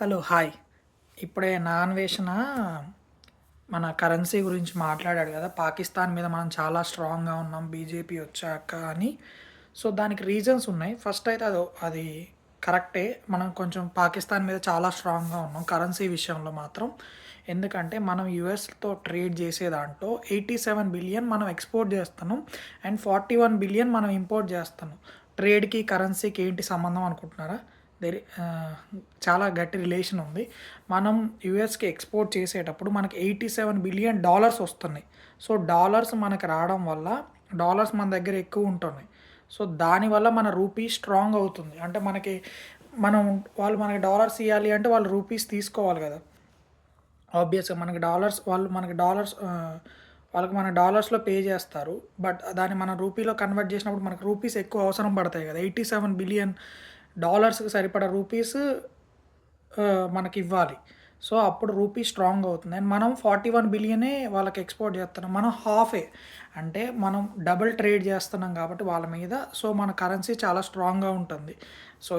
Hello hi. ఇప్పుడే అన్వేషణ మన కరెన్సీ గురించి మాట్లాడాడు కదా! పాకిస్తాన్ మీద మనం చాలా స్ట్రాంగ్‌గా ఉన్నాం బీజేపీ వచ్చాక అని. సో, దానికి రీజన్స్ ఉన్నాయి. ఫస్ట్ అయితే అది కరెక్టే. మనం కొంచెం పాకిస్తాన్ మీద చాలా స్ట్రాంగ్‌గా ఉన్నాం కరెన్సీ విషయంలో మాత్రం. ఎందుకంటే మనం యూఎస్‌తో ట్రేడ్ చేసే దాంట్లో 87 బిలియన్ మనం ఎక్స్‌పోర్ట్ చేస్తున్నాం. అండ్ 41 బిలియన్ మనం ఇంపోర్ట్ చేస్తున్నాం. ట్రేడ్‌కి, కరెన్సీకి ఏంటి సంబంధం అనుకుంటున్నారా? దేర్ చాలా గట్టి రిలేషన్ ఉంది. మనం యూఎస్‌కి ఎక్స్‌పోర్ట్ చేసేటప్పుడు మనకి $87 బిలియన్ వస్తున్నాయి. సో, డాలర్స్ మనకి రావడం వల్ల డాలర్స్ మన దగ్గర ఎక్కువ ఉంటున్నాయి. సో, దానివల్ల మన రూపీ స్ట్రాంగ్ అవుతుంది. అంటే మనం వాళ్ళు మనకి డాలర్స్ ఇయ్యాలి అంటే వాళ్ళు రూపీస్ తీసుకోవాలి కదా! ఆబ్వియస్‌గా మనకి డాలర్స్ వాళ్ళు మనకి డాలర్స్ వాళ్ళకి మన డాలర్స్‌లో పే చేస్తారు. బట్ దాన్ని మనం రూపీలో కన్వర్ట్ చేసినప్పుడు మనకు రూపీస్ ఎక్కువ అవసరం పడతాయి కదా! 87 బిలియన్ డాలర్స్‌కి సరిపడా రూపీస్ మనకివ్వాలి. సో, అప్పుడు రూపీ స్ట్రాంగ్ అవుతుంది. అండ్ మనం 41 బిలియనే వాళ్ళకి ఎక్స్‌పోర్ట్ చేస్తున్నాం. మనం హాఫే. అంటే మనం డబుల్ ట్రేడ్ చేస్తున్నాం కాబట్టి వాళ్ళ మీద. సో, మన కరెన్సీ చాలా స్ట్రాంగ్‌గా ఉంటుంది. సో,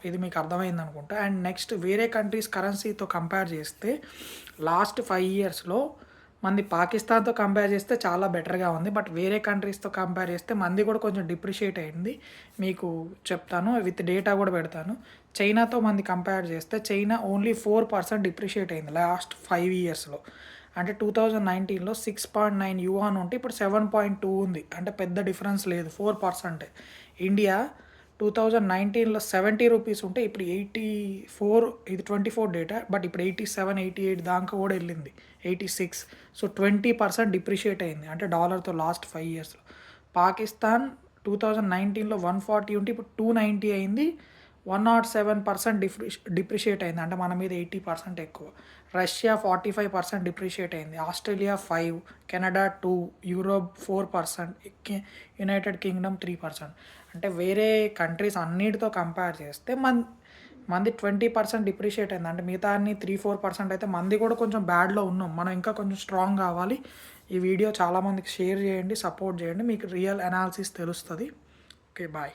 ఇది మీకు అర్థమైందనుకుంటా. అండ్ నెక్స్ట్ వేరే కంట్రీస్ కరెన్సీతో కంపేర్ చేస్తే లాస్ట్ 5 ఇయర్స్‌లో మనది పాకిస్తాన్‌తో కంపేర్ చేస్తే చాలా బెటర్‌గా ఉంది. బట్ వేరే కంట్రీస్‌తో కంపేర్ చేస్తే మనది కూడా కొంచెం డిప్రిషియేట్ అయింది. మీకు చెప్తాను. విత్ డేటా కూడా పెడతాను. చైనాతో మనది కంపేర్ చేస్తే చైనా ఓన్లీ 4% డిప్రిషియేట్ అయింది లాస్ట్ 5 ఇయర్స్‌లో. అంటే 2019లో 6.9 యువాన్ ఉంటే ఇప్పుడు 7.2 ఉంది. అంటే పెద్ద డిఫరెన్స్ లేదు. 4%. ఇండియా 2019లో రూ. 70 ఉంటే ఇప్పుడు 84, ఇది 24 డేటా. బట్ ఇప్పుడు 87, 88 దాకా కూడా వెళ్ళింది. 86. సో, 20% డిప్రిషియేట్ అయింది. అంటే డాలర్‌తో లాస్ట్ 5 ఇయర్స్‌లో. పాకిస్తాన్ 2019లో 140 ఉంటే ఇప్పుడు 290 అయింది. 107% డిప్రిషియేట్ అయింది. అంటే మన మీద 80% ఎక్కువ. రష్యా 45% డిప్రిషియేట్ అయింది. Australia 5, Canada 2, Europe 4%, United Kingdom 3%. అంటే వేరే కంట్రీస్ అన్నిటితో కంపేర్ చేస్తే మనది 20% డిప్రిషియేట్ అయింది. అంటే మిగతా అన్ని 3, 4% అయితే మనది కూడా కొంచెం బ్యాడ్‌లో ఉన్నాం. మనం ఇంకా కొంచెం స్ట్రాంగ్ కావాలి. ఈ వీడియో చాలామందికి షేర్ చేయండి, సపోర్ట్ చేయండి. మీకు రియల్ అనాలిసిస్ తెలుస్తది. ఓకే. బాయ్.